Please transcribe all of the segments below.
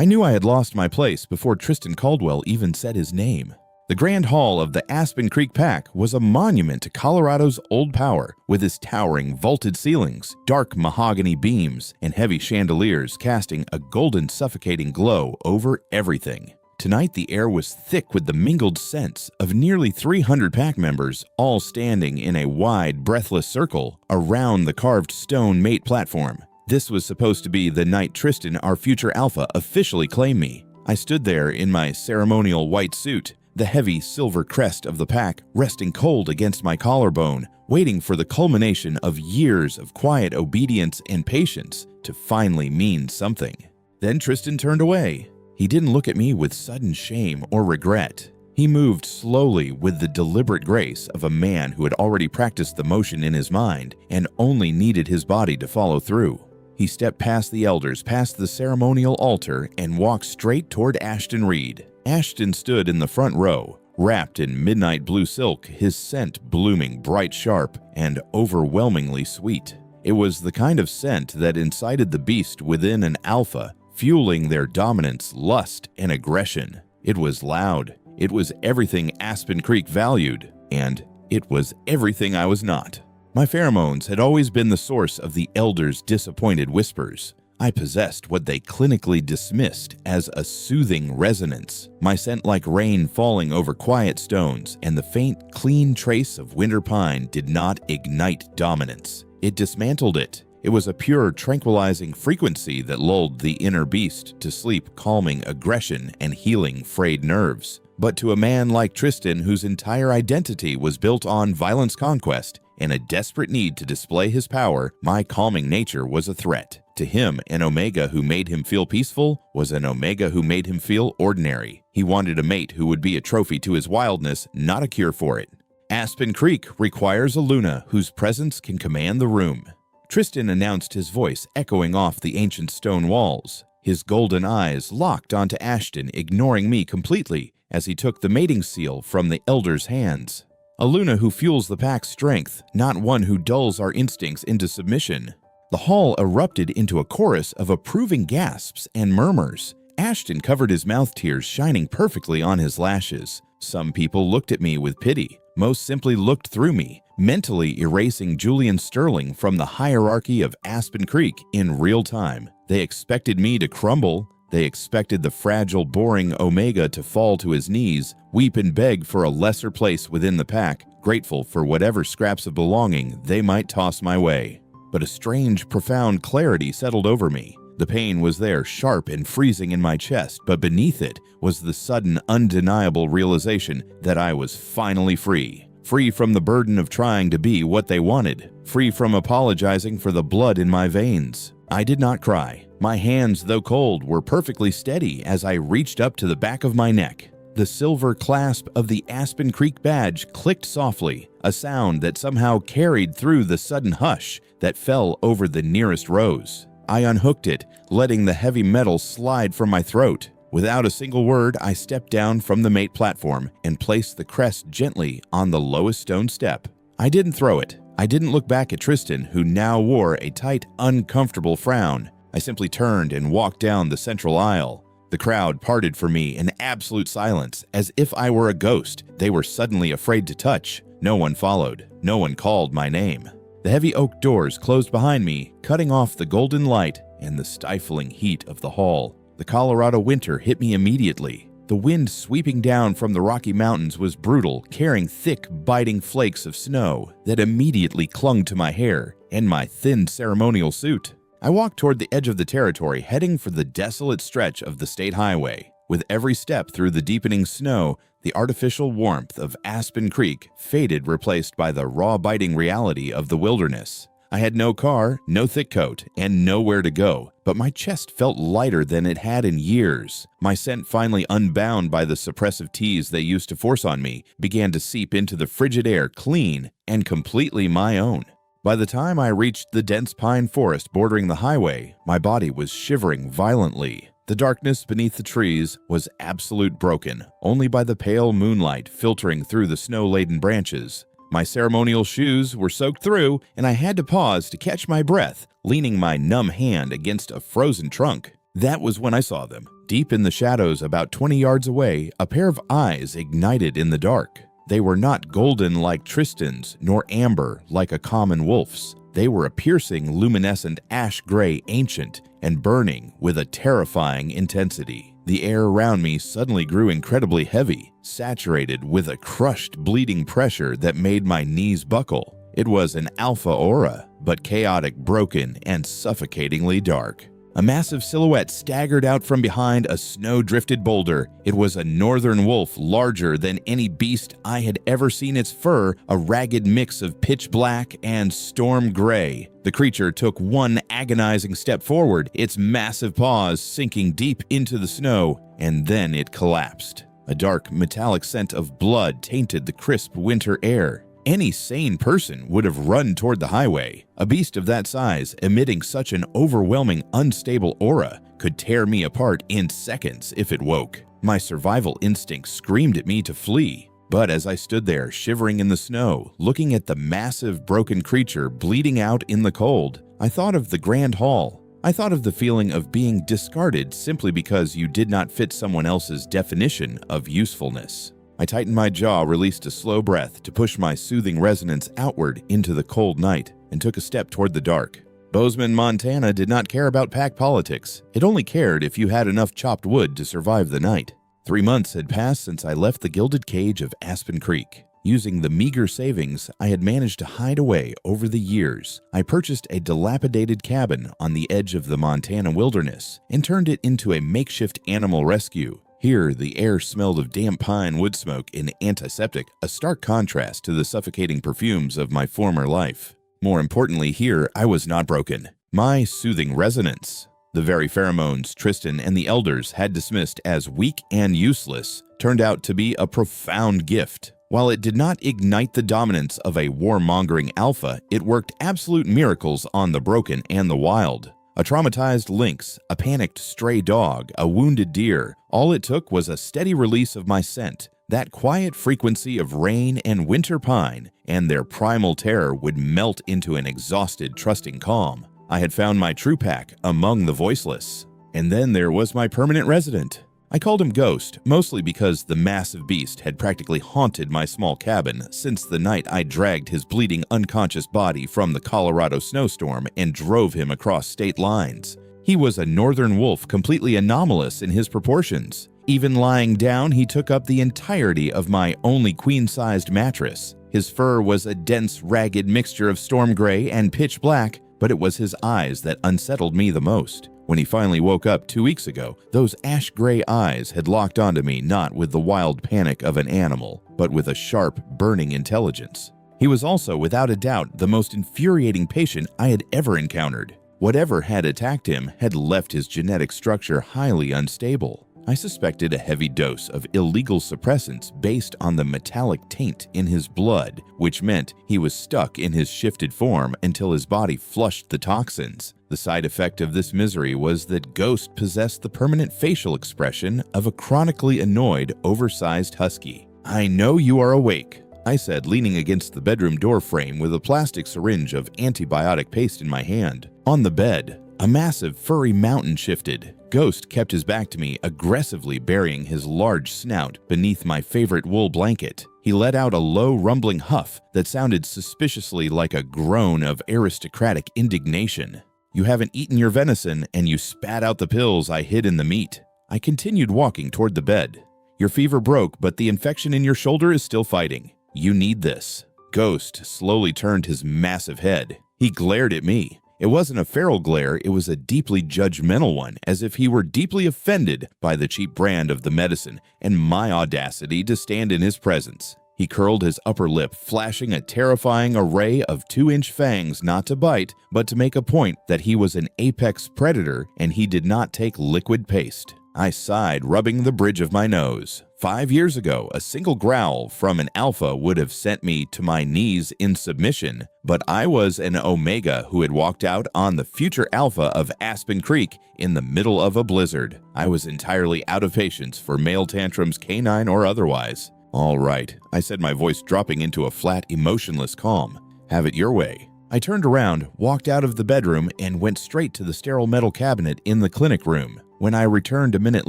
I knew I had lost my place before Tristan Caldwell even said his name. The Grand Hall of the Aspen Creek Pack was a monument to Colorado's old power, with its towering vaulted ceilings, dark mahogany beams, and heavy chandeliers casting a golden suffocating glow over everything. Tonight the air was thick with the mingled scents of nearly 300 pack members, all standing in a wide, breathless circle around the carved stone mate platform. This was supposed to be the night Tristan, our future alpha, officially claimed me. I stood there in my ceremonial white suit, the heavy silver crest of the pack resting cold against my collarbone, waiting for the culmination of years of quiet obedience and patience to finally mean something. Then Tristan turned away. He didn't look at me with sudden shame or regret. He moved slowly with the deliberate grace of a man who had already practiced the motion in his mind and only needed his body to follow through. He stepped past the elders, past the ceremonial altar, and walked straight toward Ashton Reed. Ashton stood in the front row, wrapped in midnight blue silk, his scent blooming bright sharp and overwhelmingly sweet. It was the kind of scent that incited the beast within an alpha, fueling their dominance, lust, and aggression. It was loud. It was everything Aspen Creek valued, and it was everything I was not. My pheromones had always been the source of the elders' disappointed whispers. I possessed what they clinically dismissed as a soothing resonance, my scent like rain falling over quiet stones, and the faint, clean trace of winter pine did not ignite dominance. It dismantled it. It was a pure, tranquilizing frequency that lulled the inner beast to sleep, calming aggression and healing frayed nerves. But to a man like Tristan, whose entire identity was built on violence conquest and a desperate need to display his power, my calming nature was a threat. To him, an omega who made him feel peaceful was an omega who made him feel ordinary. He wanted a mate who would be a trophy to his wildness, not a cure for it. Aspen Creek requires a Luna whose presence can command the room. Tristan announced, his voice echoing off the ancient stone walls. His golden eyes locked onto Ashton, ignoring me completely as he took the mating seal from the elder's hands. A Luna who fuels the pack's strength, not one who dulls our instincts into submission. The hall erupted into a chorus of approving gasps and murmurs. Ashton covered his mouth tears shining perfectly on his lashes. Some people looked at me with pity. Most simply looked through me, mentally erasing Julian Sterling from the hierarchy of Aspen Creek in real time. They expected me to crumble. They expected the fragile, boring Omega to fall to his knees, weep and beg for a lesser place within the pack, grateful for whatever scraps of belonging they might toss my way. But a strange, profound clarity settled over me. The pain was there, sharp and freezing in my chest, but beneath it was the sudden, undeniable realization that I was finally free. Free from the burden of trying to be what they wanted. Free from apologizing for the blood in my veins. I did not cry. My hands, though cold, were perfectly steady as I reached up to the back of my neck. The silver clasp of the Aspen Creek badge clicked softly, a sound that somehow carried through the sudden hush that fell over the nearest rows. I unhooked it, letting the heavy metal slide from my throat. Without a single word, I stepped down from the mate platform and placed the crest gently on the lowest stone step. I didn't throw it. I didn't look back at Tristan, who now wore a tight, uncomfortable frown. I simply turned and walked down the central aisle. The crowd parted for me in absolute silence, as if I were a ghost they were suddenly afraid to touch. No one followed. No one called my name. The heavy oak doors closed behind me, cutting off the golden light and the stifling heat of the hall. The Colorado winter hit me immediately. The wind sweeping down from the Rocky Mountains was brutal, carrying thick, biting flakes of snow that immediately clung to my hair and my thin ceremonial suit. I walked toward the edge of the territory, heading for the desolate stretch of the state highway. With every step through the deepening snow, the artificial warmth of Aspen Creek faded, replaced by the raw, biting reality of the wilderness. I had no car, no thick coat, and nowhere to go, but my chest felt lighter than it had in years. My scent, finally unbound by the suppressive tease they used to force on me, began to seep into the frigid air, clean and completely my own. By the time I reached the dense pine forest bordering the highway, my body was shivering violently. The darkness beneath the trees was absolute, broken only by the pale moonlight filtering through the snow-laden branches. My ceremonial shoes were soaked through, and I had to pause to catch my breath, leaning my numb hand against a frozen trunk. That was when I saw them. Deep in the shadows about 20 yards away, a pair of eyes ignited in the dark. They were not golden like Tristan's, nor amber like a common wolf's. They were a piercing, luminescent ash-gray ancient and burning with a terrifying intensity. The air around me suddenly grew incredibly heavy, saturated with a crushed, bleeding pressure that made my knees buckle. It was an alpha aura, but chaotic, broken, and suffocatingly dark. A massive silhouette staggered out from behind a snow-drifted boulder. It was a northern wolf larger than any beast I had ever seen, its fur a ragged mix of pitch black and storm gray. The creature took one agonizing step forward, its massive paws sinking deep into the snow, and then it collapsed. A dark, metallic scent of blood tainted the crisp winter air. Any sane person would have run toward the highway. A beast of that size, emitting such an overwhelming, unstable aura, could tear me apart in seconds if it woke. My survival instinct screamed at me to flee. But as I stood there, shivering in the snow, looking at the massive, broken creature bleeding out in the cold, I thought of the Grand Hall. I thought of the feeling of being discarded simply because you did not fit someone else's definition of usefulness. I tightened my jaw, released a slow breath to push my soothing resonance outward into the cold night, and took a step toward the dark. Bozeman, Montana did not care about pack politics. It only cared if you had enough chopped wood to survive the night. 3 months had passed since I left the gilded cage of Aspen Creek. Using the meager savings I had managed to hide away over the years, I purchased a dilapidated cabin on the edge of the Montana wilderness and turned it into a makeshift animal rescue. Here, the air smelled of damp pine wood smoke and antiseptic, a stark contrast to the suffocating perfumes of my former life. More importantly, here, I was not broken. My soothing resonance, the very pheromones Tristan and the elders had dismissed as weak and useless, turned out to be a profound gift. While it did not ignite the dominance of a warmongering alpha, it worked absolute miracles on the broken and the wild. A traumatized lynx, a panicked stray dog, a wounded deer, all it took was a steady release of my scent. That quiet frequency of rain and winter pine, and their primal terror would melt into an exhausted, trusting calm. I had found my true pack among the voiceless. And then there was my permanent resident. I called him Ghost, mostly because the massive beast had practically haunted my small cabin since the night I dragged his bleeding, unconscious body from the Colorado snowstorm and drove him across state lines. He was a northern wolf, completely anomalous in his proportions. Even lying down, he took up the entirety of my only queen-sized mattress. His fur was a dense, ragged mixture of storm gray and pitch black, but it was his eyes that unsettled me the most. When he finally woke up 2 weeks ago, those ash-gray eyes had locked onto me not with the wild panic of an animal, but with a sharp, burning intelligence. He was also, without a doubt, the most infuriating patient I had ever encountered. Whatever had attacked him had left his genetic structure highly unstable. I suspected a heavy dose of illegal suppressants based on the metallic taint in his blood, which meant he was stuck in his shifted form until his body flushed the toxins. The side effect of this misery was that Ghost possessed the permanent facial expression of a chronically annoyed, oversized husky. "I know you are awake," I said, leaning against the bedroom door frame with a plastic syringe of antibiotic paste in my hand. On the bed, a massive furry mountain shifted. Ghost kept his back to me, aggressively burying his large snout beneath my favorite wool blanket. He let out a low, rumbling huff that sounded suspiciously like a groan of aristocratic indignation. "You haven't eaten your venison, and you spat out the pills I hid in the meat." I continued walking toward the bed. "Your fever broke, but the infection in your shoulder is still fighting. You need this." Ghost slowly turned his massive head. He glared at me. It wasn't a feral glare, it was a deeply judgmental one, as if he were deeply offended by the cheap brand of the medicine and my audacity to stand in his presence. He curled his upper lip, flashing a terrifying array of 2-inch fangs not to bite, but to make a point that he was an apex predator and he did not take liquid paste. I sighed, rubbing the bridge of my nose. 5 years ago, a single growl from an alpha would have sent me to my knees in submission, but I was an omega who had walked out on the future alpha of Aspen Creek in the middle of a blizzard. I was entirely out of patience for male tantrums, canine or otherwise. "All right," I said, my voice dropping into a flat, emotionless calm. "Have it your way." I turned around, walked out of the bedroom, and went straight to the sterile metal cabinet in the clinic room. When I returned a minute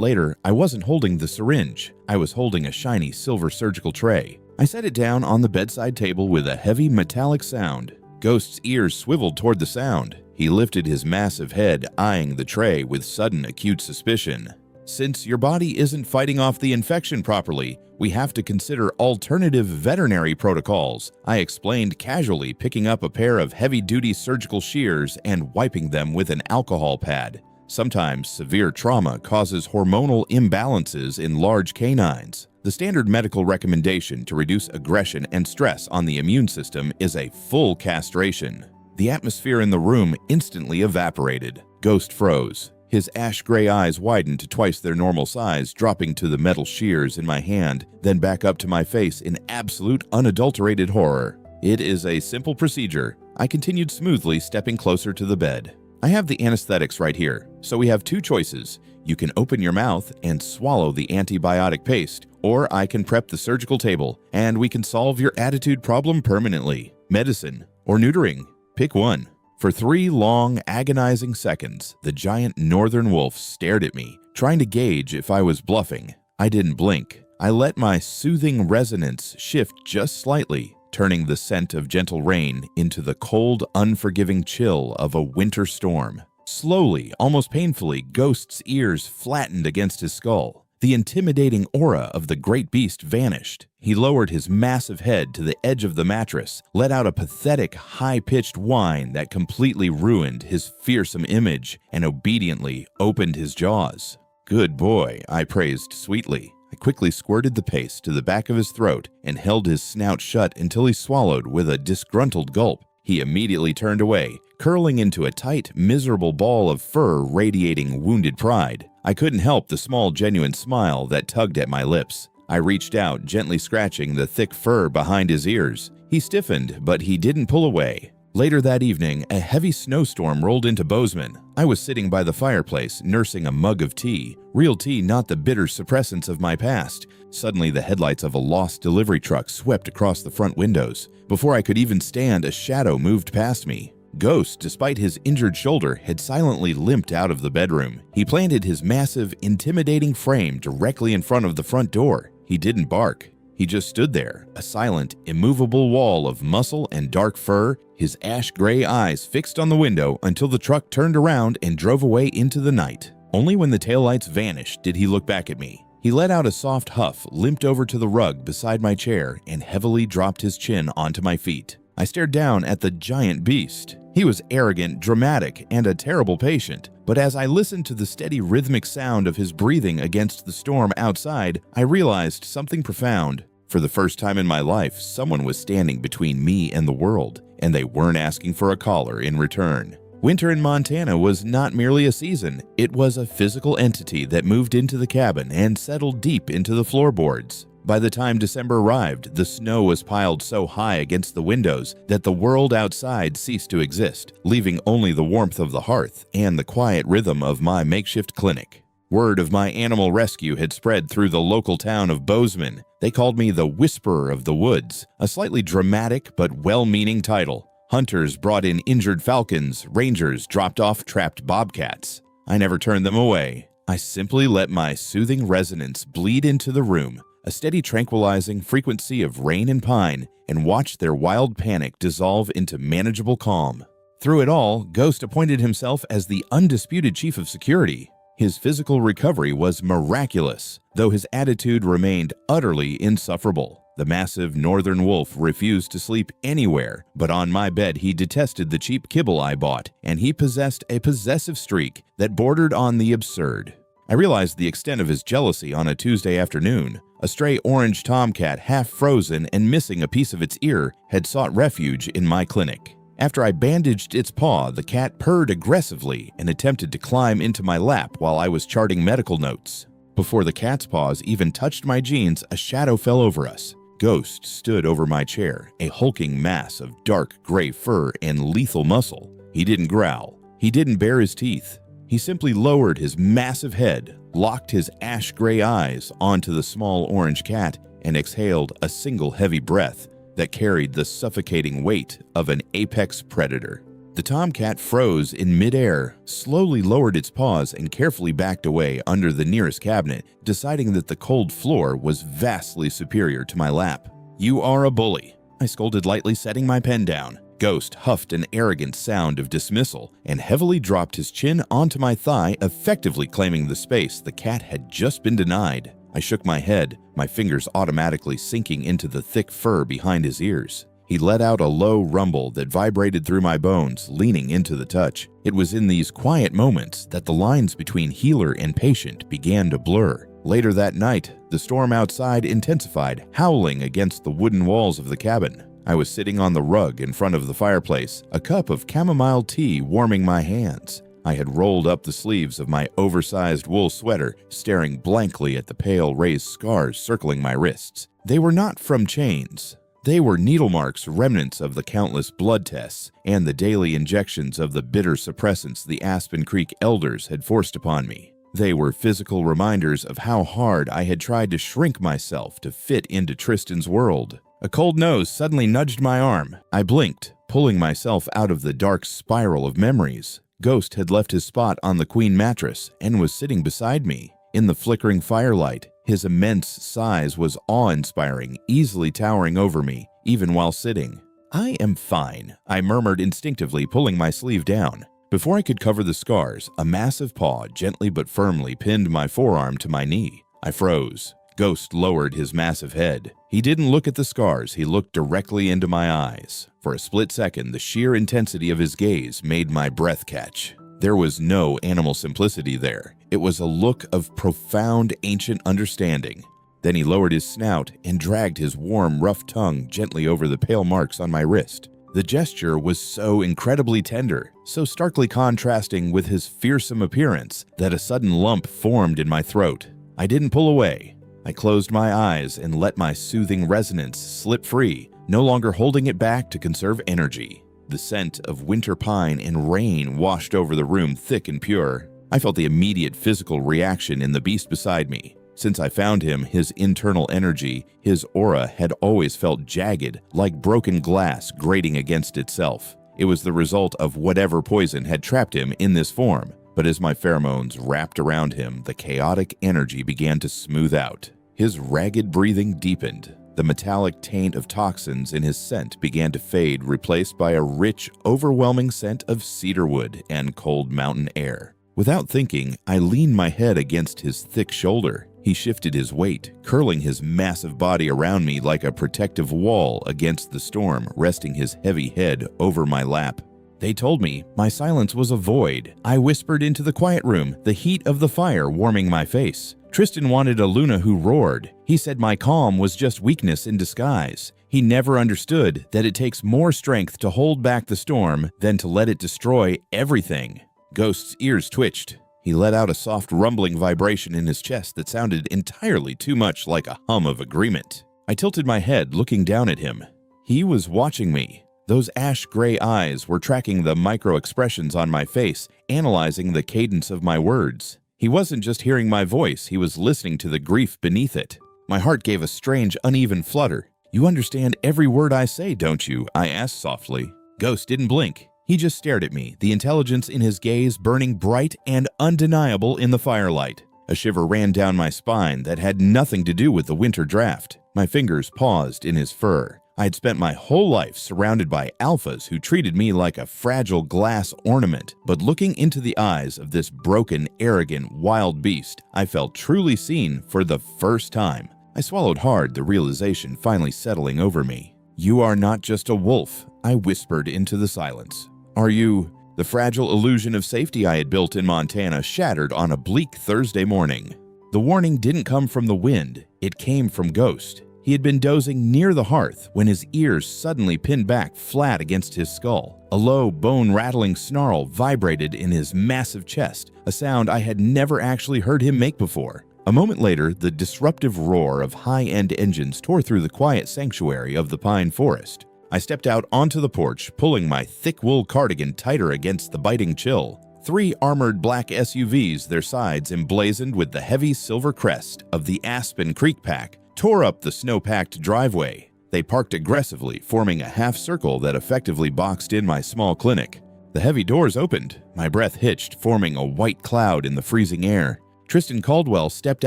later, I wasn't holding the syringe. I was holding a shiny silver surgical tray. I set it down on the bedside table with a heavy metallic sound. Ghost's ears swiveled toward the sound. He lifted his massive head, eyeing the tray with sudden acute suspicion. "Since your body isn't fighting off the infection properly, we have to consider alternative veterinary protocols," I explained casually, picking up a pair of heavy-duty surgical shears and wiping them with an alcohol pad. Sometimes severe trauma causes hormonal imbalances in large canines. The standard medical recommendation to reduce aggression and stress on the immune system is a full castration. The atmosphere in the room instantly evaporated. Ghost froze. His ash-gray eyes widened to twice their normal size, dropping to the metal shears in my hand, then back up to my face in absolute unadulterated horror. "It is a simple procedure," I continued smoothly, stepping closer to the bed. "I have the anesthetics right here, so we have two choices. You can open your mouth and swallow the antibiotic paste, or I can prep the surgical table, and we can solve your attitude problem permanently. Medicine or neutering. Pick one." For 3 long, agonizing seconds, the giant northern wolf stared at me, trying to gauge if I was bluffing. I didn't blink. I let my soothing resonance shift just slightly, turning the scent of gentle rain into the cold, unforgiving chill of a winter storm. Slowly, almost painfully, Ghost's ears flattened against his skull. The intimidating aura of the great beast vanished. He lowered his massive head to the edge of the mattress, let out a pathetic, high-pitched whine that completely ruined his fearsome image, and obediently opened his jaws. "Good boy," I praised sweetly. I quickly squirted the paste to the back of his throat and held his snout shut until he swallowed with a disgruntled gulp. He immediately turned away, curling into a tight, miserable ball of fur radiating wounded pride. I couldn't help the small, genuine smile that tugged at my lips. I reached out, gently scratching the thick fur behind his ears. He stiffened, but he didn't pull away. Later that evening, a heavy snowstorm rolled into Bozeman. I was sitting by the fireplace, nursing a mug of tea. Real tea, not the bitter suppressants of my past. Suddenly, the headlights of a lost delivery truck swept across the front windows. Before I could even stand, a shadow moved past me. Ghost, despite his injured shoulder, had silently limped out of the bedroom. He planted his massive, intimidating frame directly in front of the front door. He didn't bark. He just stood there, a silent, immovable wall of muscle and dark fur, his ash-gray eyes fixed on the window until the truck turned around and drove away into the night. Only when the taillights vanished did he look back at me. He let out a soft huff, limped over to the rug beside my chair, and heavily dropped his chin onto my feet. I stared down at the giant beast. He was arrogant, dramatic, and a terrible patient. But as I listened to the steady rhythmic sound of his breathing against the storm outside, I realized something profound. For the first time in my life, someone was standing between me and the world, and they weren't asking for a collar in return. Winter in Montana was not merely a season, it was a physical entity that moved into the cabin and settled deep into the floorboards. By the time December arrived, the snow was piled so high against the windows that the world outside ceased to exist, leaving only the warmth of the hearth and the quiet rhythm of my makeshift clinic. Word of my animal rescue had spread through the local town of Bozeman. They called me the Whisperer of the Woods, a slightly dramatic but well-meaning title. Hunters brought in injured falcons, rangers dropped off trapped bobcats. I never turned them away. I simply let my soothing resonance bleed into the room, a steady tranquilizing frequency of rain and pine, and watched their wild panic dissolve into manageable calm. Through it all, Ghost appointed himself as the undisputed chief of security. His physical recovery was miraculous, though his attitude remained utterly insufferable. The massive northern wolf refused to sleep anywhere, but on my bed he detested the cheap kibble I bought, and he possessed a possessive streak that bordered on the absurd. I realized the extent of his jealousy on a Tuesday afternoon. A stray orange tomcat, half frozen and missing a piece of its ear, had sought refuge in my clinic. After I bandaged its paw, the cat purred aggressively and attempted to climb into my lap while I was charting medical notes. Before the cat's paws even touched my jeans, a shadow fell over us. Ghost stood over my chair, a hulking mass of dark gray fur and lethal muscle. He didn't growl. He didn't bare his teeth. He simply lowered his massive head, locked his ash-gray eyes onto the small orange cat, and exhaled a single heavy breath. that carried the suffocating weight of an apex predator. The tomcat froze in midair, slowly lowered its paws, and carefully backed away under the nearest cabinet, deciding that the cold floor was vastly superior to my lap. "You are a bully," I scolded lightly, setting my pen down. Ghost huffed an arrogant sound of dismissal and heavily dropped his chin onto my thigh, effectively claiming the space the cat had just been denied. I shook my head, my fingers automatically sinking into the thick fur behind his ears. He let out a low rumble that vibrated through my bones, leaning into the touch. It was in these quiet moments that the lines between healer and patient began to blur. Later that night, the storm outside intensified, howling against the wooden walls of the cabin. I was sitting on the rug in front of the fireplace, a cup of chamomile tea warming my hands. I had rolled up the sleeves of my oversized wool sweater, staring blankly at the pale raised scars circling my wrists. They were not from chains. They were needle marks, remnants of the countless blood tests and the daily injections of the bitter suppressants the Aspen Creek elders had forced upon me. They were physical reminders of how hard I had tried to shrink myself to fit into Tristan's world. A cold nose suddenly nudged my arm. I blinked, pulling myself out of the dark spiral of memories. Ghost had left his spot on the queen mattress and was sitting beside me. In the flickering firelight, his immense size was awe-inspiring, easily towering over me, even while sitting. "I am fine," I murmured instinctively, pulling my sleeve down. Before I could cover the scars, a massive paw gently but firmly pinned my forearm to my knee. I froze. Ghost lowered his massive head. He didn't look at the scars, he looked directly into my eyes. For a split second, the sheer intensity of his gaze made my breath catch. There was no animal simplicity there. It was a look of profound, ancient understanding. Then he lowered his snout and dragged his warm, rough tongue gently over the pale marks on my wrist. The gesture was so incredibly tender, so starkly contrasting with his fearsome appearance, that a sudden lump formed in my throat. I didn't pull away. I closed my eyes and let my soothing resonance slip free, no longer holding it back to conserve energy. The scent of winter pine and rain washed over the room, thick and pure. I felt the immediate physical reaction in the beast beside me. Since I found him, his internal energy, his aura had always felt jagged, like broken glass grating against itself. It was the result of whatever poison had trapped him in this form. But as my pheromones wrapped around him, the chaotic energy began to smooth out. His ragged breathing deepened. The metallic taint of toxins in his scent began to fade, replaced by a rich, overwhelming scent of cedarwood and cold mountain air. Without thinking, I leaned my head against his thick shoulder. He shifted his weight, curling his massive body around me like a protective wall against the storm, resting his heavy head over my lap. They told me my silence was a void. I whispered into the quiet room, the heat of the fire warming my face. Tristan wanted a Luna who roared. He said my calm was just weakness in disguise. He never understood that it takes more strength to hold back the storm than to let it destroy everything. Ghost's ears twitched. He let out a soft rumbling vibration in his chest that sounded entirely too much like a hum of agreement. I tilted my head, looking down at him. He was watching me. Those ash-gray eyes were tracking the micro-expressions on my face, analyzing the cadence of my words. He wasn't just hearing my voice, he was listening to the grief beneath it. My heart gave a strange, uneven flutter. "You understand every word I say, don't you?" I asked softly. Ghost didn't blink. He just stared at me, the intelligence in his gaze burning bright and undeniable in the firelight. A shiver ran down my spine that had nothing to do with the winter draft. My fingers paused in his fur. I had spent my whole life surrounded by alphas who treated me like a fragile glass ornament, but looking into the eyes of this broken, arrogant, wild beast, I felt truly seen for the first time. I swallowed hard, the realization finally settling over me. "You are not just a wolf," I whispered into the silence. "Are you?" The fragile illusion of safety I had built in Montana shattered on a bleak Thursday morning. The warning didn't come from the wind, it came from Ghost. He had been dozing near the hearth when his ears suddenly pinned back flat against his skull. A low, bone-rattling snarl vibrated in his massive chest, a sound I had never actually heard him make before. A moment later, the disruptive roar of high-end engines tore through the quiet sanctuary of the pine forest. I stepped out onto the porch, pulling my thick wool cardigan tighter against the biting chill. 3 armored black SUVs, their sides emblazoned with the heavy silver crest of the Aspen Creek Pack, tore up the snow-packed driveway. They parked aggressively, forming a half circle that effectively boxed in my small clinic. The heavy doors opened. My breath hitched, forming a white cloud in the freezing air. Tristan Caldwell stepped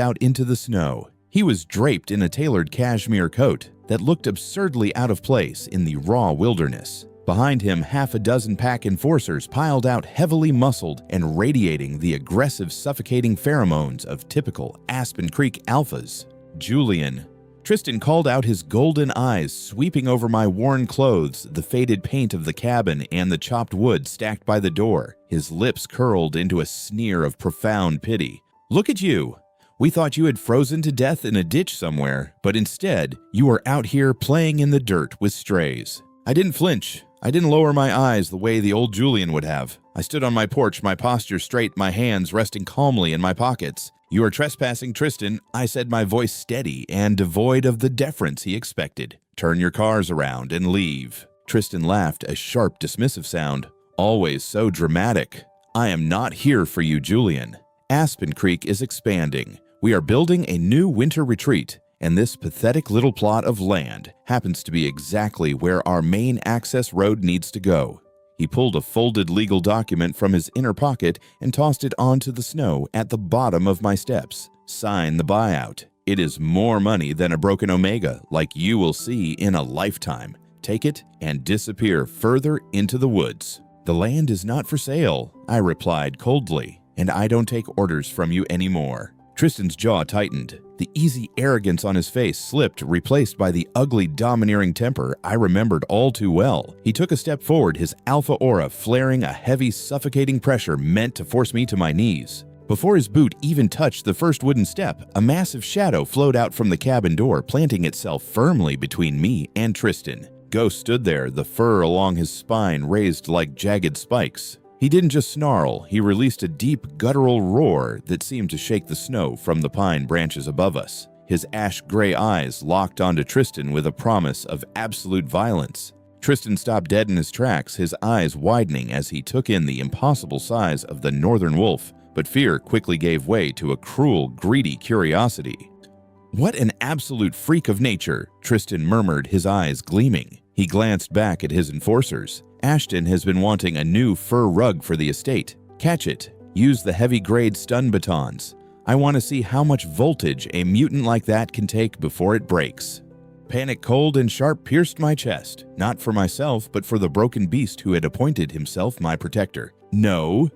out into the snow. He was draped in a tailored cashmere coat that looked absurdly out of place in the raw wilderness. Behind him, half a dozen pack enforcers piled out, heavily muscled and radiating the aggressive, suffocating pheromones of typical Aspen Creek alphas. Julian. Tristan called out, his golden eyes sweeping over my worn clothes, the faded paint of the cabin, and the chopped wood stacked by the door. His lips curled into a sneer of profound pity. "Look at you! We thought you had frozen to death in a ditch somewhere, but instead, you are out here playing in the dirt with strays." I didn't flinch. I didn't lower my eyes the way the old Julian would have. I stood on my porch, my posture straight, my hands resting calmly in my pockets. "You are trespassing, Tristan," I said, my voice steady and devoid of the deference he expected. "Turn your cars around and leave." Tristan laughed, a sharp, dismissive sound. "Always so dramatic." "I am not here for you, Julian. Aspen Creek is expanding. We are building a new winter retreat, and this pathetic little plot of land happens to be exactly where our main access road needs to go." He pulled a folded legal document from his inner pocket and tossed it onto the snow at the bottom of my steps. "Sign the buyout. It is more money than a broken Omega, like you will see in a lifetime. Take it and disappear further into the woods." "The land is not for sale," I replied coldly, "and I don't take orders from you anymore." Tristan's jaw tightened. The easy arrogance on his face slipped, replaced by the ugly, domineering temper I remembered all too well. He took a step forward, his alpha aura flaring a heavy, suffocating pressure meant to force me to my knees. Before his boot even touched the first wooden step, a massive shadow flowed out from the cabin door, planting itself firmly between me and Tristan. Ghost stood there, the fur along his spine raised like jagged spikes. He didn't just snarl, he released a deep, guttural roar that seemed to shake the snow from the pine branches above us. His ash-gray eyes locked onto Tristan with a promise of absolute violence. Tristan stopped dead in his tracks, his eyes widening as he took in the impossible size of the northern wolf, but fear quickly gave way to a cruel, greedy curiosity. "What an absolute freak of nature," Tristan murmured, his eyes gleaming. He glanced back at his enforcers. "Ashton has been wanting a new fur rug for the estate. Catch it. Use the heavy-grade stun batons. I want to see how much voltage a mutant like that can take before it breaks." Panic cold and sharp pierced my chest, not for myself, but for the broken beast who had appointed himself my protector. "No!"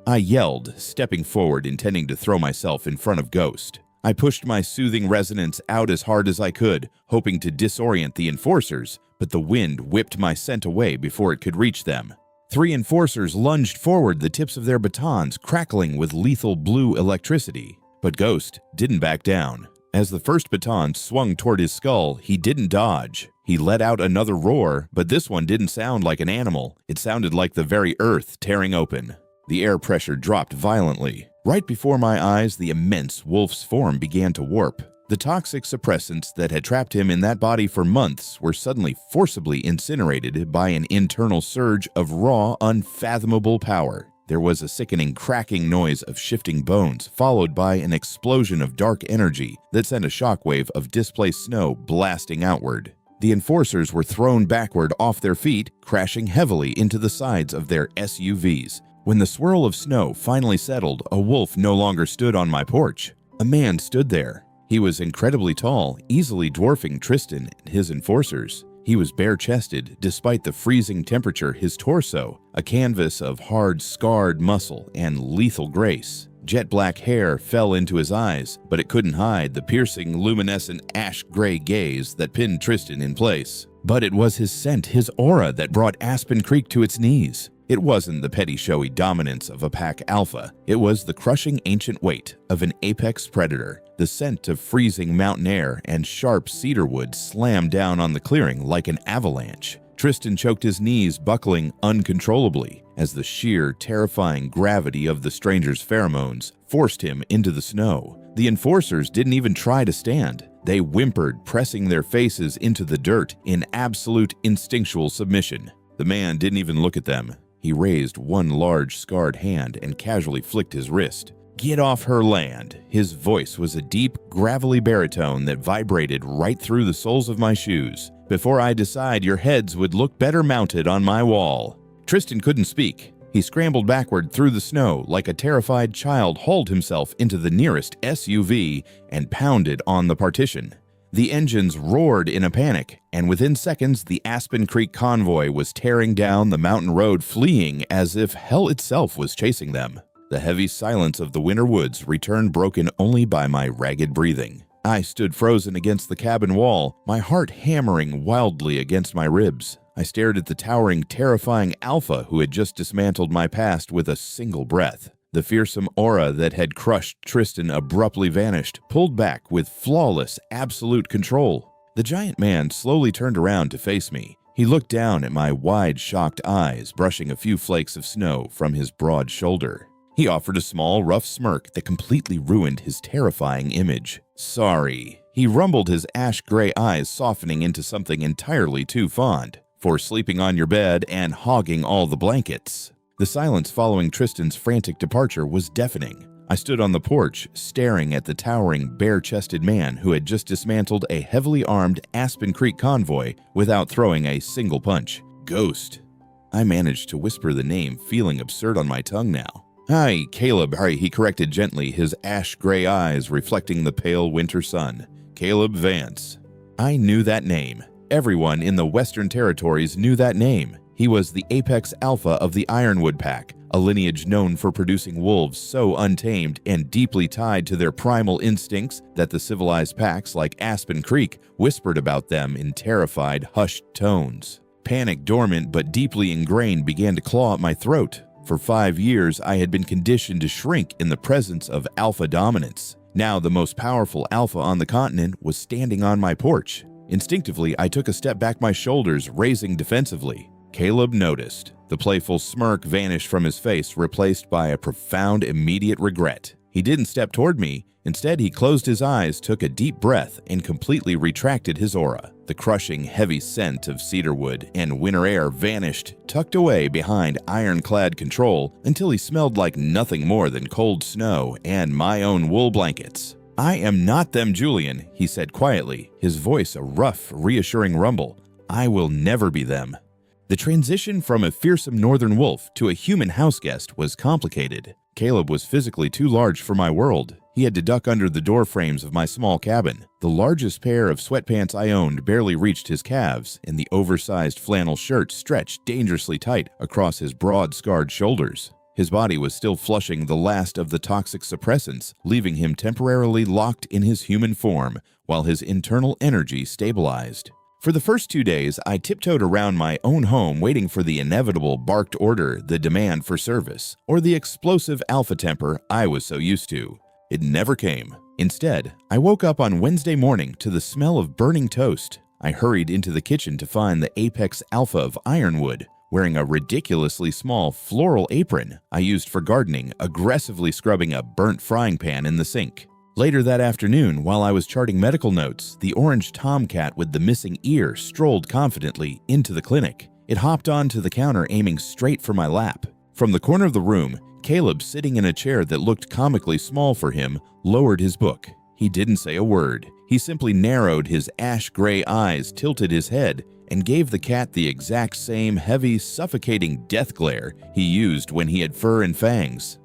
I yelled, stepping forward, intending to throw myself in front of Ghost. I pushed my soothing resonance out as hard as I could, hoping to disorient the enforcers, but the wind whipped my scent away before it could reach them. 3 enforcers lunged forward, the tips of their batons crackling with lethal blue electricity. But Ghost didn't back down. As the first baton swung toward his skull, he didn't dodge. He let out another roar, but this one didn't sound like an animal. It sounded like the very earth tearing open. The air pressure dropped violently. Right before my eyes, the immense wolf's form began to warp. The toxic suppressants that had trapped him in that body for months were suddenly forcibly incinerated by an internal surge of raw, unfathomable power. There was a sickening cracking noise of shifting bones, followed by an explosion of dark energy that sent a shockwave of displaced snow blasting outward. The enforcers were thrown backward off their feet, crashing heavily into the sides of their SUVs. When the swirl of snow finally settled, a wolf no longer stood on my porch. A man stood there. He was incredibly tall, easily dwarfing Tristan and his enforcers. He was bare-chested, despite the freezing temperature, his torso, a canvas of hard, scarred muscle and lethal grace. Jet-black hair fell into his eyes, but it couldn't hide the piercing, luminescent, ash-gray gaze that pinned Tristan in place. But it was his scent, his aura, that brought Aspen Creek to its knees. It wasn't the petty showy dominance of a pack alpha. It was the crushing ancient weight of an apex predator. The scent of freezing mountain air and sharp cedar wood slammed down on the clearing like an avalanche. Tristan choked his knees, buckling uncontrollably as the sheer, terrifying gravity of the stranger's pheromones forced him into the snow. The enforcers didn't even try to stand. They whimpered, pressing their faces into the dirt in absolute instinctual submission. The man didn't even look at them. He raised one large, scarred hand and casually flicked his wrist. "Get off her land." His voice was a deep, gravelly baritone that vibrated right through the soles of my shoes. Before I decide, your heads would look better mounted on my wall." Tristan couldn't speak. He scrambled backward through the snow like a terrified child, hauled himself into the nearest SUV, and pounded on the partition. The engines roared in a panic, and within seconds the Aspen Creek convoy was tearing down the mountain road, fleeing as if hell itself was chasing them. The heavy silence of the winter woods returned, broken only by my ragged breathing. I stood frozen against the cabin wall, my heart hammering wildly against my ribs. I stared at the towering, terrifying Alpha who had just dismantled my past with a single breath. The fearsome aura that had crushed Tristan abruptly vanished, pulled back with flawless, absolute control. The giant man slowly turned around to face me. He looked down at my wide, shocked eyes, brushing a few flakes of snow from his broad shoulder. He offered a small, rough smirk that completely ruined his terrifying image. "Sorry." He rumbled, his ash-gray eyes softening into something entirely too fond. "For sleeping on your bed and hogging all the blankets." The silence following Tristan's frantic departure was deafening. I stood on the porch, staring at the towering, bare-chested man who had just dismantled a heavily armed Aspen Creek convoy without throwing a single punch. Ghost. I managed to whisper the name, feeling absurd on my tongue now. "Hi, Caleb," he corrected gently, his ash-gray eyes reflecting the pale winter sun. "Caleb Vance." I knew that name. Everyone in the Western Territories knew that name. He was the apex alpha of the Ironwood Pack, a lineage known for producing wolves so untamed and deeply tied to their primal instincts that the civilized packs like Aspen Creek whispered about them in terrified, hushed tones. Panic, dormant but deeply ingrained, began to claw at my throat. For 5 years, I had been conditioned to shrink in the presence of alpha dominance. Now the most powerful alpha on the continent was standing on my porch. Instinctively, I took a step back, my shoulders raising defensively. Caleb noticed. The playful smirk vanished from his face, replaced by a profound, immediate regret. He didn't step toward me. Instead, he closed his eyes, took a deep breath, and completely retracted his aura. The crushing, heavy scent of cedarwood and winter air vanished, tucked away behind ironclad control until he smelled like nothing more than cold snow and my own wool blankets. "I am not them, Julian," he said quietly, his voice a rough, reassuring rumble. "I will never be them." The transition from a fearsome northern wolf to a human houseguest was complicated. Caleb was physically too large for my world. He had to duck under the door frames of my small cabin. The largest pair of sweatpants I owned barely reached his calves, and the oversized flannel shirt stretched dangerously tight across his broad, scarred shoulders. His body was still flushing the last of the toxic suppressants, leaving him temporarily locked in his human form while his internal energy stabilized. For the first 2 days, I tiptoed around my own home waiting for the inevitable barked order, the demand for service, or the explosive alpha temper I was so used to. It never came. Instead, I woke up on Wednesday morning to the smell of burning toast. I hurried into the kitchen to find the apex alpha of Ironwood, wearing a ridiculously small floral apron I used for gardening, aggressively scrubbing a burnt frying pan in the sink. Later that afternoon, while I was charting medical notes, the orange tomcat with the missing ear strolled confidently into the clinic. It hopped onto the counter, aiming straight for my lap. From the corner of the room, Caleb, sitting in a chair that looked comically small for him, lowered his book. He didn't say a word. He simply narrowed his ash-gray eyes, tilted his head, and gave the cat the exact same heavy, suffocating death glare he used when he had fur and fangs.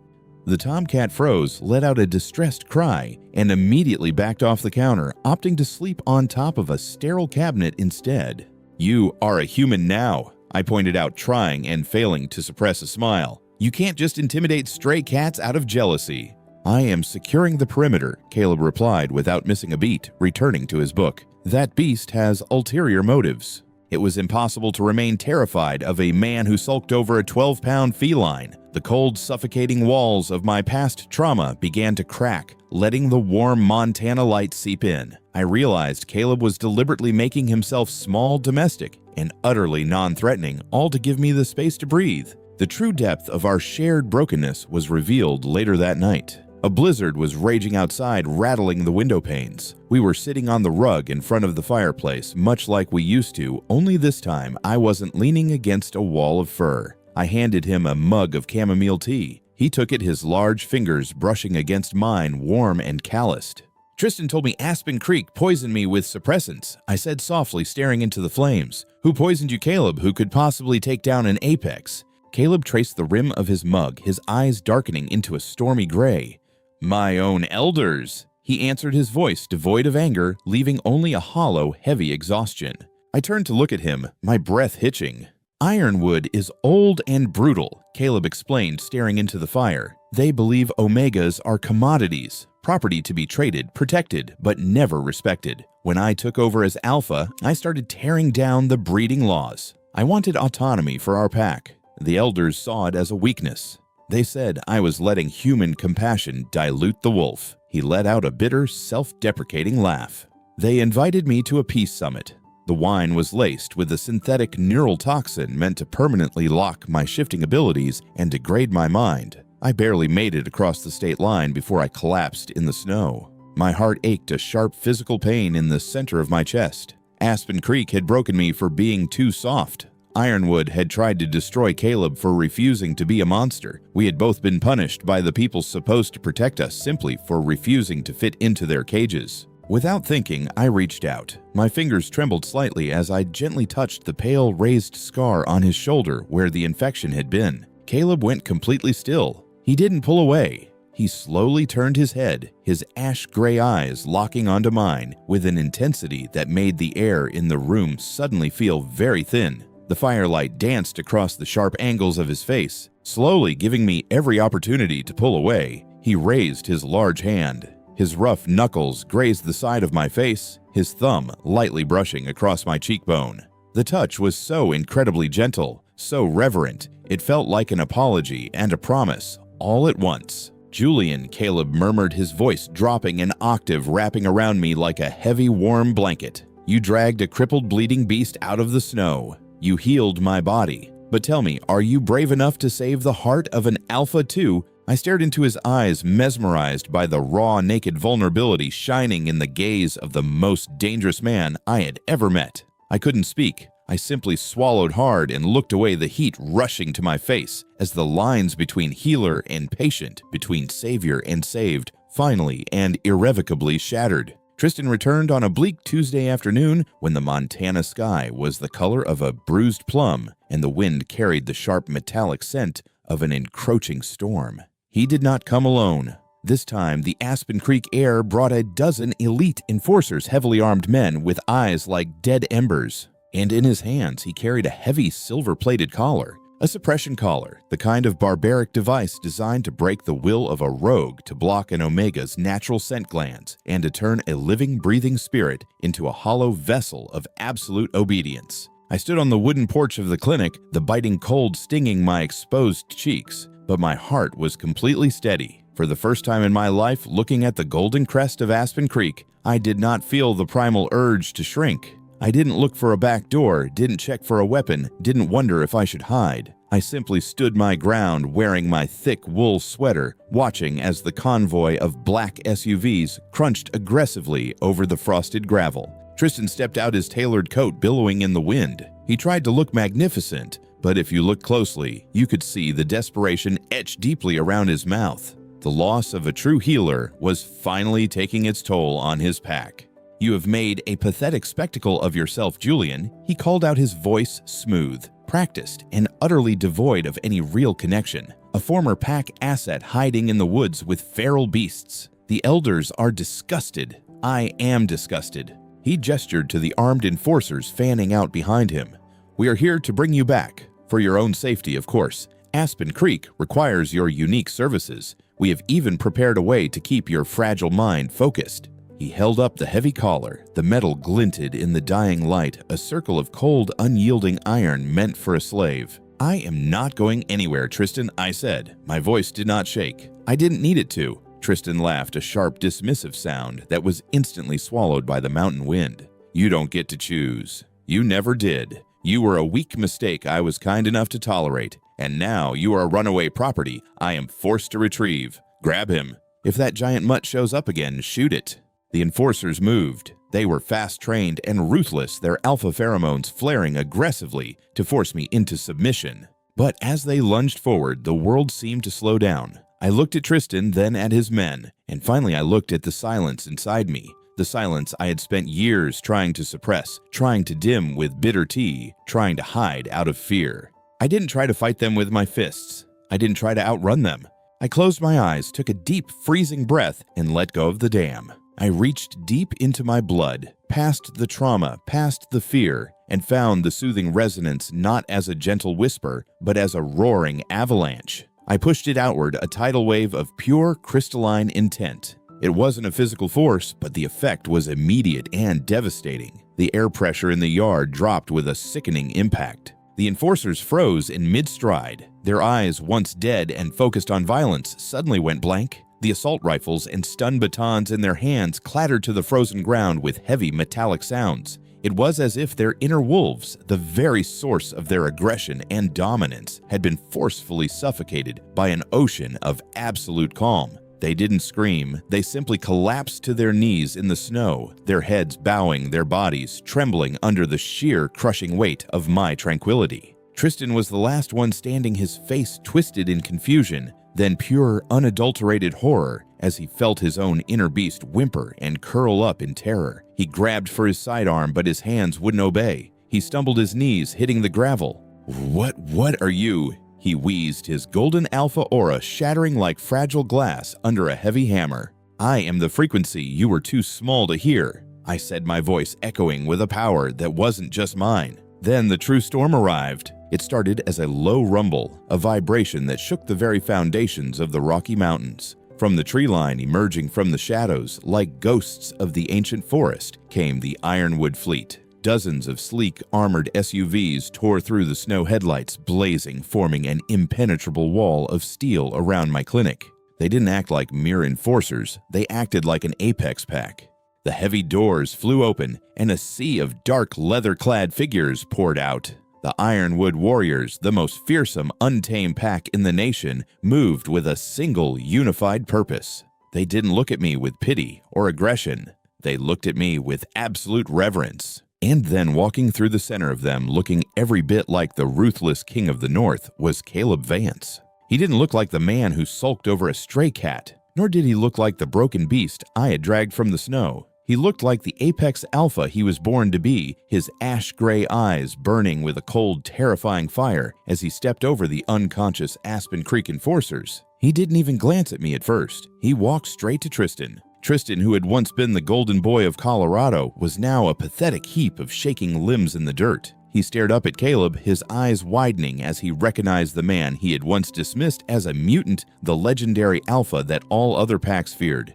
The tomcat froze, let out a distressed cry, and immediately backed off the counter, opting to sleep on top of a sterile cabinet instead. "You are a human now," I pointed out, trying and failing to suppress a smile. "You can't just intimidate stray cats out of jealousy." "I am securing the perimeter," Caleb replied without missing a beat, returning to his book. "That beast has ulterior motives." It was impossible to remain terrified of a man who sulked over a 12-pound feline. The cold, suffocating walls of my past trauma began to crack, letting the warm Montana light seep in. I realized Caleb was deliberately making himself small, domestic, and utterly non-threatening, all to give me the space to breathe. The true depth of our shared brokenness was revealed later that night. A blizzard was raging outside, rattling the window panes. We were sitting on the rug in front of the fireplace, much like we used to, only this time I wasn't leaning against a wall of fur. I handed him a mug of chamomile tea. He took it, his large fingers brushing against mine, warm and calloused. Tristan told me Aspen Creek poisoned me with suppressants, I said softly, staring into the flames. Who poisoned you, Caleb? Who could possibly take down an apex? Caleb traced the rim of his mug, his eyes darkening into a stormy gray. My own elders, he answered, his voice devoid of anger, leaving only a hollow, heavy exhaustion. I turned to look at him, my breath hitching. Ironwood is old and brutal, Caleb explained, staring into the fire. They believe omegas are commodities, property to be traded, protected, but never respected. When I took over as alpha, I started tearing down the breeding laws. I wanted autonomy for our pack. The elders saw it as a weakness. They said I was letting human compassion dilute the wolf. He let out a bitter, self-deprecating laugh. They invited me to a peace summit. The wine was laced with a synthetic neural toxin meant to permanently lock my shifting abilities and degrade my mind. I barely made it across the state line before I collapsed in the snow. My heart ached a sharp physical pain in the center of my chest. Aspen Creek had broken me for being too soft. Ironwood had tried to destroy Caleb for refusing to be a monster. We had both been punished by the people supposed to protect us simply for refusing to fit into their cages. Without thinking, I reached out. My fingers trembled slightly as I gently touched the pale, raised scar on his shoulder where the infection had been. Caleb went completely still. He didn't pull away. He slowly turned his head, his ash-gray eyes locking onto mine with an intensity that made the air in the room suddenly feel very thin. The firelight danced across the sharp angles of his face, slowly giving me every opportunity to pull away. He raised his large hand. His rough knuckles grazed the side of my face, his thumb lightly brushing across my cheekbone. The touch was so incredibly gentle, so reverent, it felt like an apology and a promise, all at once. Julian, Caleb murmured, his voice dropping an octave, wrapping around me like a heavy, warm blanket. You dragged a crippled, bleeding beast out of the snow. You healed my body. But tell me, are you brave enough to save the heart of an Alpha too? I stared into his eyes, mesmerized by the raw, naked vulnerability shining in the gaze of the most dangerous man I had ever met. I couldn't speak. I simply swallowed hard and looked away, the heat rushing to my face as the lines between healer and patient, between savior and saved, finally and irrevocably shattered. Tristan returned on a bleak Tuesday afternoon when the Montana sky was the color of a bruised plum and the wind carried the sharp metallic scent of an encroaching storm. He did not come alone. This time, the Aspen Creek air brought a dozen elite enforcers, heavily armed men with eyes like dead embers. And in his hands, he carried a heavy silver-plated collar, a suppression collar, the kind of barbaric device designed to break the will of a rogue to block an omega's natural scent glands and to turn a living, breathing spirit into a hollow vessel of absolute obedience. I stood on the wooden porch of the clinic, the biting cold stinging my exposed cheeks, but my heart was completely steady. For the first time in my life, looking at the golden crest of Aspen Creek, I did not feel the primal urge to shrink. I didn't look for a back door, didn't check for a weapon, didn't wonder if I should hide. I simply stood my ground wearing my thick wool sweater, watching as the convoy of black SUVs crunched aggressively over the frosted gravel. Tristan stepped out, his tailored coat billowing in the wind. He tried to look magnificent, but if you looked closely, you could see the desperation etched deeply around his mouth. The loss of a true healer was finally taking its toll on his pack. You have made a pathetic spectacle of yourself, Julian. He called out, his voice smooth, practiced, and utterly devoid of any real connection. A former pack asset hiding in the woods with feral beasts. The elders are disgusted. I am disgusted. He gestured to the armed enforcers fanning out behind him. We are here to bring you back. For your own safety, of course. Aspen Creek requires your unique services. We have even prepared a way to keep your fragile mind focused. He held up the heavy collar. The metal glinted in the dying light, a circle of cold, unyielding iron meant for a slave. I am not going anywhere, Tristan, I said. My voice did not shake. I didn't need it to. Tristan laughed, a sharp, dismissive sound that was instantly swallowed by the mountain wind. You don't get to choose. You never did. You were a weak mistake I was kind enough to tolerate, and now you are a runaway property I am forced to retrieve. Grab him. If that giant mutt shows up again, shoot it. The enforcers moved. They were fast-trained and ruthless, their alpha pheromones flaring aggressively to force me into submission. But as they lunged forward, the world seemed to slow down. I looked at Tristan, then at his men, and finally I looked at the silence inside me. The silence I had spent years trying to suppress, trying to dim with bitter tea, trying to hide out of fear. I didn't try to fight them with my fists. I didn't try to outrun them. I closed my eyes, took a deep, freezing breath, and let go of the dam. I reached deep into my blood, past the trauma, past the fear, and found the soothing resonance not as a gentle whisper, but as a roaring avalanche. I pushed it outward, a tidal wave of pure, crystalline intent. It wasn't a physical force, but the effect was immediate and devastating. The air pressure in the yard dropped with a sickening impact. The enforcers froze in mid-stride. Their eyes, once dead and focused on violence, suddenly went blank. The assault rifles and stun batons in their hands clattered to the frozen ground with heavy metallic sounds. It was as if their inner wolves, the very source of their aggression and dominance, had been forcefully suffocated by an ocean of absolute calm. They didn't scream, they simply collapsed to their knees in the snow, their heads bowing, their bodies trembling under the sheer crushing weight of my tranquility. Tristan was the last one standing, his face twisted in confusion, then pure, unadulterated horror as he felt his own inner beast whimper and curl up in terror. He grabbed for his sidearm, but his hands wouldn't obey. He stumbled his knees, hitting the gravel. What are you?" He wheezed, his golden alpha aura shattering like fragile glass under a heavy hammer. "I am the frequency you were too small to hear," I said, my voice echoing with a power that wasn't just mine. Then the true storm arrived. It started as a low rumble, a vibration that shook the very foundations of the Rocky Mountains. From the tree line emerging from the shadows, like ghosts of the ancient forest, came the Ironwood fleet. Dozens of sleek, armored SUVs tore through the snow headlights, blazing, forming an impenetrable wall of steel around my clinic. They didn't act like mere enforcers, they acted like an apex pack. The heavy doors flew open, and a sea of dark, leather-clad figures poured out. The Ironwood warriors, the most fearsome, untamed pack in the nation, moved with a single, unified purpose. They didn't look at me with pity or aggression. They looked at me with absolute reverence. And then walking through the center of them, looking every bit like the ruthless king of the North, was Caleb Vance. He didn't look like the man who sulked over a stray cat, nor did he look like the broken beast I had dragged from the snow. He looked like the apex alpha he was born to be, his ash-gray eyes burning with a cold, terrifying fire as he stepped over the unconscious Aspen Creek enforcers. He didn't even glance at me at first. He walked straight to Tristan. Tristan, who had once been the golden boy of Colorado, was now a pathetic heap of shaking limbs in the dirt. He stared up at Caleb, his eyes widening as he recognized the man he had once dismissed as a mutant, the legendary alpha that all other packs feared.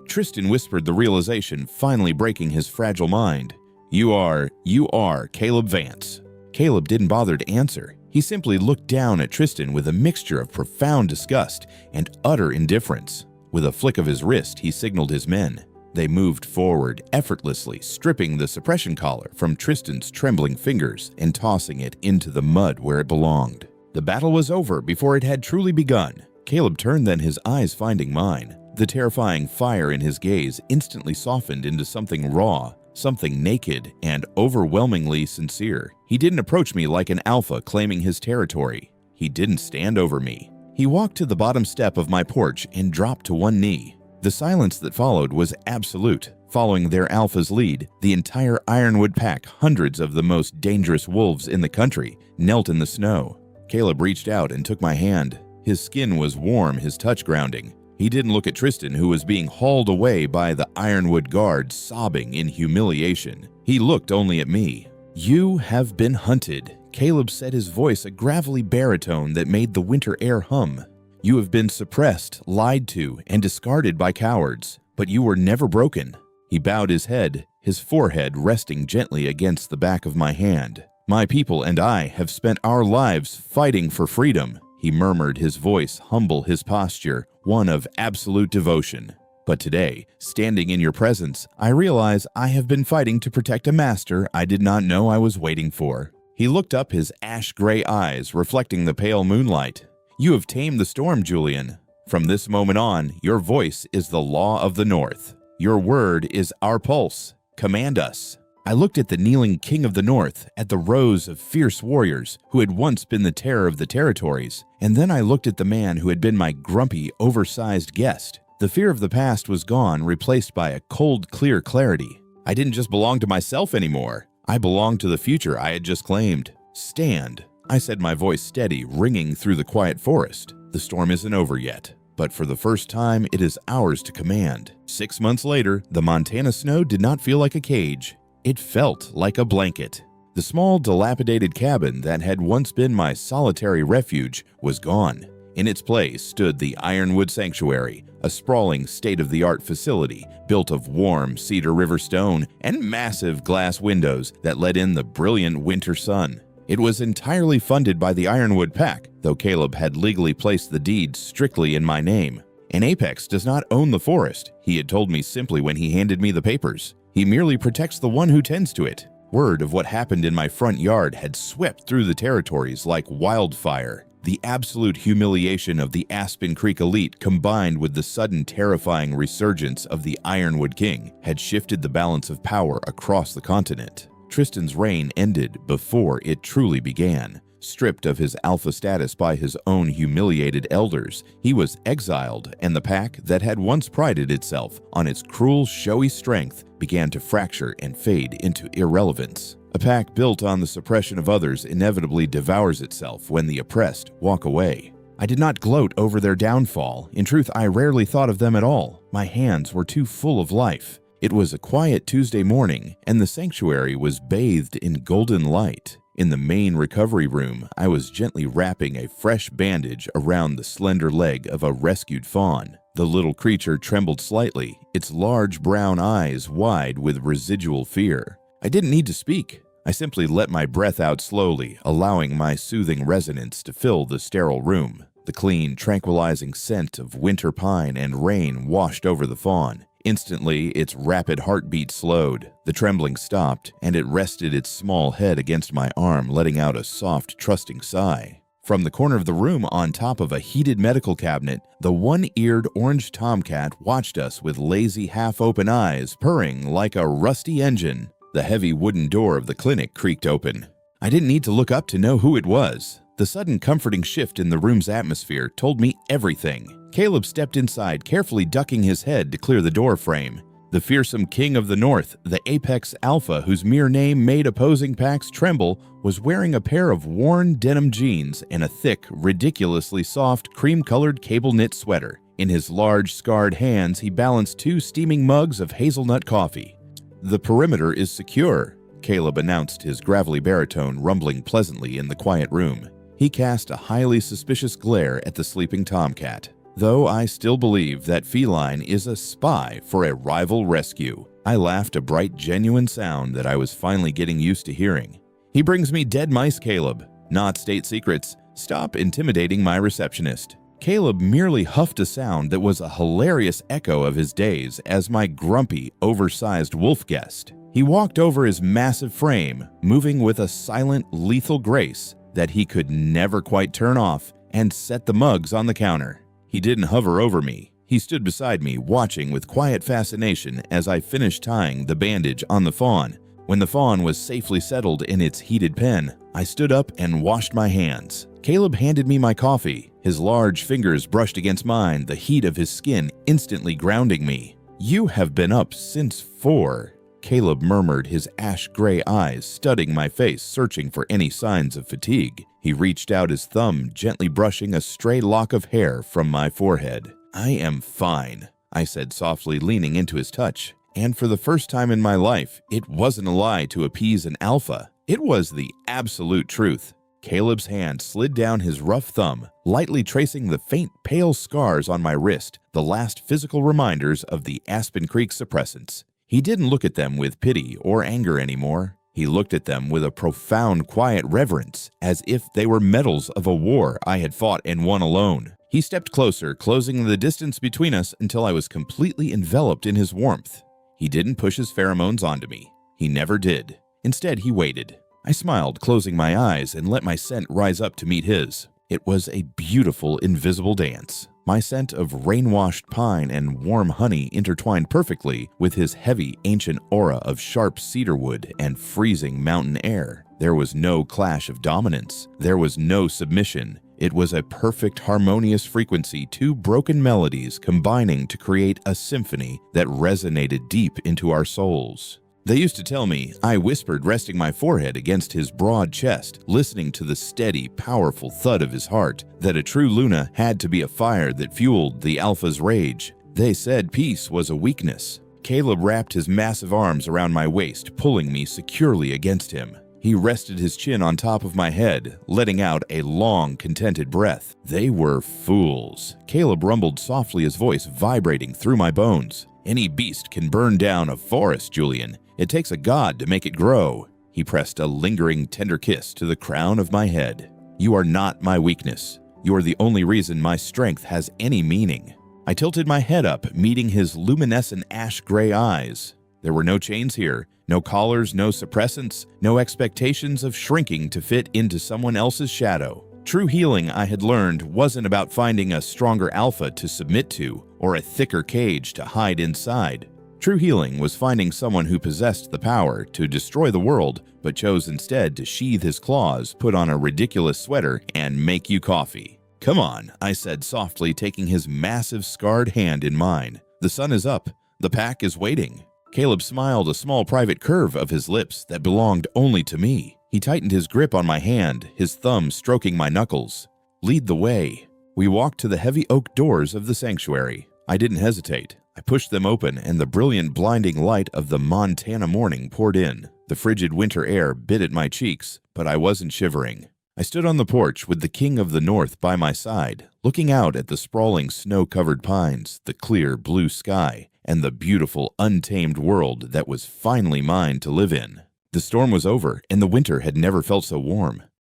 Tristan whispered the realization, finally breaking his fragile mind. You are Caleb Vance." Caleb didn't bother to answer. He simply looked down at Tristan with a mixture of profound disgust and utter indifference. With a flick of his wrist, he signaled his men. They moved forward, effortlessly stripping the suppression collar from Tristan's trembling fingers and tossing it into the mud where it belonged. The battle was over before it had truly begun. Caleb turned then, his eyes finding mine. The terrifying fire in his gaze instantly softened into something raw, something naked, and overwhelmingly sincere. He didn't approach me like an alpha claiming his territory. He didn't stand over me. He walked to the bottom step of my porch and dropped to one knee. The silence that followed was absolute. Following their alpha's lead, the entire Ironwood pack, hundreds of the most dangerous wolves in the country, knelt in the snow. Caleb reached out and took my hand. His skin was warm, his touch grounding. He didn't look at Tristan, who was being hauled away by the Ironwood guard, sobbing in humiliation. He looked only at me. "You have been hunted," Caleb said, his voice a gravelly baritone that made the winter air hum. "You have been suppressed, lied to, and discarded by cowards, but you were never broken." He bowed his head, his forehead resting gently against the back of my hand. "My people and I have spent our lives fighting for freedom," he murmured, his voice humble, his posture one of absolute devotion. "But today, standing in your presence, I realize I have been fighting to protect a master I did not know I was waiting for." He looked up, his ash-gray eyes reflecting the pale moonlight. "You have tamed the storm, Julian. From this moment on, your voice is the law of the North. Your word is our pulse. Command us." I looked at the kneeling king of the north, at the rows of fierce warriors who had once been the terror of the territories, and then I looked at the man who had been my grumpy, oversized guest. The fear of the past was gone, replaced by a cold, clear clarity. I didn't just belong to myself anymore. I belonged to the future I had just claimed. Stand, I said, my voice steady, ringing through the quiet forest. The storm isn't over yet, but for the first time, it is ours to command. 6 months later, the Montana snow did not feel like a cage. It felt like a blanket. The small, dilapidated cabin that had once been my solitary refuge was gone. In its place stood the Ironwood Sanctuary, a sprawling state-of-the-art facility built of warm Cedar River stone and massive glass windows that let in the brilliant winter sun. It was entirely funded by the Ironwood Pack, though Caleb had legally placed the deed strictly in my name. An Apex does not own the forest, he had told me simply when he handed me the papers. He merely protects the one who tends to it. Word of what happened in my front yard had swept through the territories like wildfire. The absolute humiliation of the Aspen Creek elite combined with the sudden terrifying resurgence of the Ironwood King had shifted the balance of power across the continent. Tristan's reign ended before it truly began. Stripped of his alpha status by his own humiliated elders, he was exiled, and the pack that had once prided itself on its cruel, showy strength began to fracture and fade into irrelevance. A pack built on the suppression of others inevitably devours itself when the oppressed walk away. I did not gloat over their downfall. In truth, I rarely thought of them at all. My hands were too full of life. It was a quiet Tuesday morning, and the sanctuary was bathed in golden light. In the main recovery room, I was gently wrapping a fresh bandage around the slender leg of a rescued fawn. The little creature trembled slightly, its large brown eyes wide with residual fear. I didn't need to speak. I simply let my breath out slowly, allowing my soothing resonance to fill the sterile room. The clean, tranquilizing scent of winter pine and rain washed over the fawn. Instantly, its rapid heartbeat slowed. The trembling stopped, and it rested its small head against my arm, letting out a soft, trusting sigh. From the corner of the room on top of a heated medical cabinet, the one-eared orange tomcat watched us with lazy, half-open eyes, purring like a rusty engine. The heavy wooden door of the clinic creaked open. I didn't need to look up to know who it was. The sudden comforting shift in the room's atmosphere told me everything. Caleb stepped inside, carefully ducking his head to clear the door frame. The fearsome king of the north, the Apex Alpha whose mere name made opposing packs tremble, was wearing a pair of worn denim jeans and a thick, ridiculously soft, cream-colored cable-knit sweater. In his large, scarred hands, he balanced 2 steaming mugs of hazelnut coffee. "The perimeter is secure," Caleb announced, his gravelly baritone rumbling pleasantly in the quiet room. He cast a highly suspicious glare at the sleeping tomcat. Though I still believe that feline is a spy for a rival rescue. I laughed, a bright, genuine sound that I was finally getting used to hearing. "He brings me dead mice, Caleb, not state secrets. Stop intimidating my receptionist." Caleb merely huffed a sound that was a hilarious echo of his days as my grumpy, oversized wolf guest. He walked over his massive frame, moving with a silent, lethal grace that he could never quite turn off, and set the mugs on the counter. He didn't hover over me. He stood beside me, watching with quiet fascination as I finished tying the bandage on the fawn. When the fawn was safely settled in its heated pen, I stood up and washed my hands. Caleb handed me my coffee. His large fingers brushed against mine, the heat of his skin instantly grounding me. "You have been up since 4, Caleb murmured, his ash-gray eyes studying my face, searching for any signs of fatigue. He reached out his thumb, gently brushing a stray lock of hair from my forehead. "I am fine," I said softly, leaning into his touch. And for the first time in my life, it wasn't a lie to appease an alpha. It was the absolute truth. Caleb's hand slid down his rough thumb, lightly tracing the faint, pale scars on my wrist, the last physical reminders of the Aspen Creek suppressants. He didn't look at them with pity or anger anymore. He looked at them with a profound, quiet reverence, as if they were medals of a war I had fought and won alone. He stepped closer, closing the distance between us until I was completely enveloped in his warmth. He didn't push his pheromones onto me. He never did. Instead, he waited. I smiled, closing my eyes, and let my scent rise up to meet his. It was a beautiful, invisible dance. My scent of rain-washed pine and warm honey intertwined perfectly with his heavy, ancient aura of sharp cedarwood and freezing mountain air. There was no clash of dominance. There was no submission. It was a perfect harmonious frequency, two broken melodies combining to create a symphony that resonated deep into our souls. They used to tell me, I whispered, resting my forehead against his broad chest, listening to the steady, powerful thud of his heart, that a true Luna had to be a fire that fueled the Alpha's rage. They said peace was a weakness. Caleb wrapped his massive arms around my waist, pulling me securely against him. He rested his chin on top of my head, letting out a long, contented breath. They were fools. Caleb rumbled softly, his voice vibrating through my bones. Any beast can burn down a forest, Julian. It takes a god to make it grow. He pressed a lingering, tender kiss to the crown of my head. You are not my weakness. You are the only reason my strength has any meaning. I tilted my head up, meeting his luminescent ash-gray eyes. There were no chains here, no collars, no suppressants, no expectations of shrinking to fit into someone else's shadow. True healing, I had learned, wasn't about finding a stronger alpha to submit to or a thicker cage to hide inside. True healing was finding someone who possessed the power to destroy the world, but chose instead to sheathe his claws, put on a ridiculous sweater, and make you coffee. Come on, I said softly, taking his massive scarred hand in mine. The sun is up. The pack is waiting. Caleb smiled, a small private curve of his lips that belonged only to me. He tightened his grip on my hand, his thumb stroking my knuckles. Lead the way. We walked to the heavy oak doors of the sanctuary. I didn't hesitate. I pushed them open, and the brilliant, blinding light of the Montana morning poured in. The frigid winter air bit at my cheeks, but I wasn't shivering. I stood on the porch with the King of the North by my side, looking out at the sprawling snow-covered pines, the clear blue sky, and the beautiful, untamed world that was finally mine to live in. The storm was over, and the winter had never felt so warm.